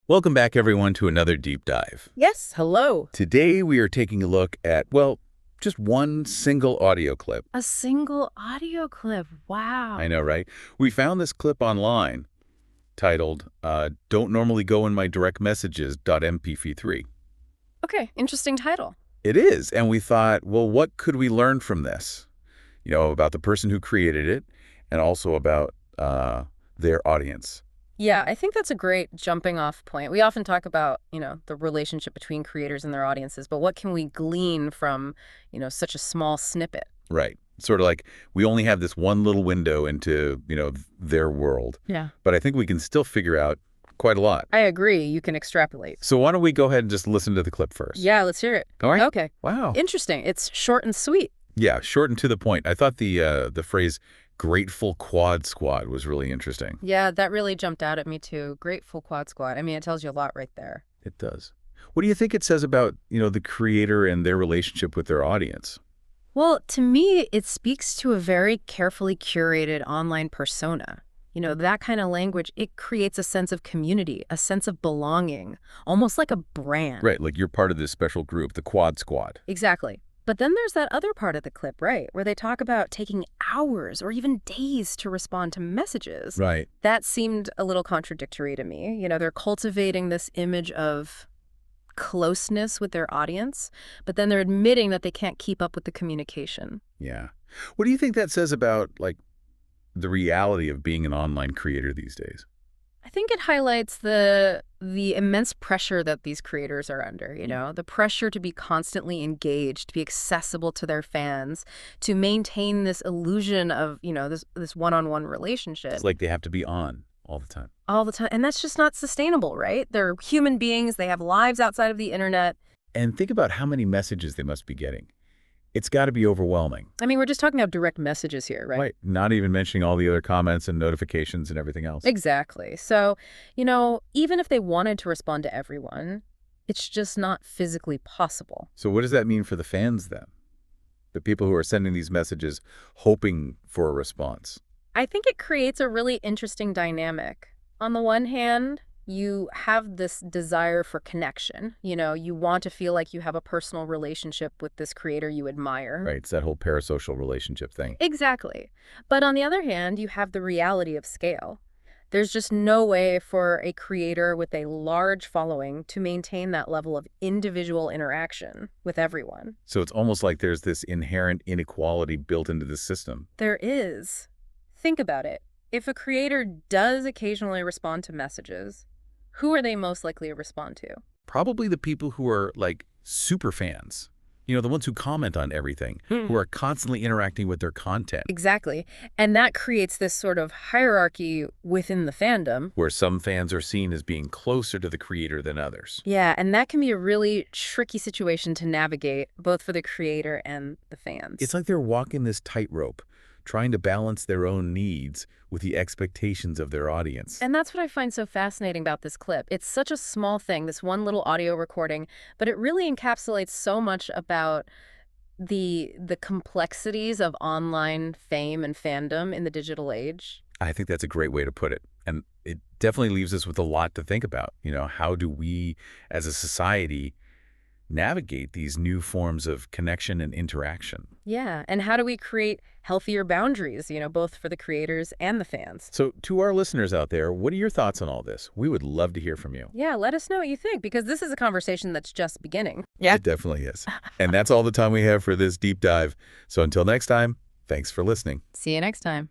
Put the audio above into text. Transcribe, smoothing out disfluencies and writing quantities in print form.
Welcome back, everyone, to another deep dive. Yes, hello. Today, we are taking a look at, well, just one single audio clip. A single audio clip. Wow. I know, right? We found this clip online titled, Don't Normally Go in My Direct Messages.mp3. Okay, interesting title. It is, and we thought, well, what could we learn from this? You know, about the person who created it, and also about their audience. Yeah, I think that's a great jumping off point. We often talk about, the relationship between creators and their audiences, but what can we glean from, such a small snippet? Right. Sort of like we only have this one little window into, their world. Yeah. But I think we can still figure out quite a lot. I agree. You can extrapolate. So why don't we go ahead and just listen to the clip first? Yeah, let's hear it. All right. Okay. Wow. Interesting. It's short and sweet. Yeah, short and to the point. I thought the phrase "grateful quad squad" was really interesting. Yeah, that really jumped out at me too. Grateful Quad Squad. I mean, it tells you a lot right there. It does. What do you think it says about, the creator and their relationship with their audience? Well, to me, it speaks to a very carefully curated online persona. That kind of language, it creates a sense of community, a sense of belonging, almost like a brand. Right, like you're part of this special group, the quad squad. Exactly. But then there's that other part of the clip, right, where they talk about taking hours or even days to respond to messages. Right. That seemed a little contradictory to me. They're cultivating this image of closeness with their audience, but then they're admitting that they can't keep up with the communication. Yeah. What do you think that says about, like, the reality of being an online creator these days? I think it highlights the immense pressure that these creators are under, the pressure to be constantly engaged, to be accessible to their fans, to maintain this illusion of, this one-on-one relationship. It's like they have to be on all the time. All the time. And that's just not sustainable, right? They're human beings. They have lives outside of the internet. And think about how many messages they must be getting. It's got to be overwhelming. I mean, we're just talking about direct messages here, right? Right. Not even mentioning all the other comments and notifications and everything else. Exactly. So, even if they wanted to respond to everyone, it's just not physically possible. So what does that mean for the fans then? The people who are sending these messages hoping for a response? I think it creates a really interesting dynamic. On the one hand, you have this desire for connection. You want to feel like you have a personal relationship with this creator you admire. Right. It's that whole parasocial relationship thing. Exactly. But on the other hand, you have the reality of scale. There's just no way for a creator with a large following to maintain that level of individual interaction with everyone. So it's almost like there's this inherent inequality built into the system. There is. Think about it. If a creator does occasionally respond to messages, who are they most likely to respond to? Probably the people who are like super fans. The ones who comment on everything, who are constantly interacting with their content. Exactly. And that creates this sort of hierarchy within the fandom. Where some fans are seen as being closer to the creator than others. Yeah, and that can be a really tricky situation to navigate, both for the creator and the fans. It's like they're walking this tightrope, trying to balance their own needs with the expectations of their audience. And that's what I find so fascinating about this clip. It's such a small thing, this one little audio recording, but it really encapsulates so much about the complexities of online fame and fandom in the digital age. I think that's a great way to put it. And it definitely leaves us with a lot to think about. How do we, as a society, navigate these new forms of connection and interaction? Yeah, and how do we create healthier boundaries, both for the creators and the fans? So to our listeners out there, what are your thoughts on all this? We would love to hear from you. Yeah, let us know what you think, because this is a conversation that's just beginning. Yeah. It definitely is. And that's all the time we have for this deep dive. So until next time, thanks for listening. See you next time.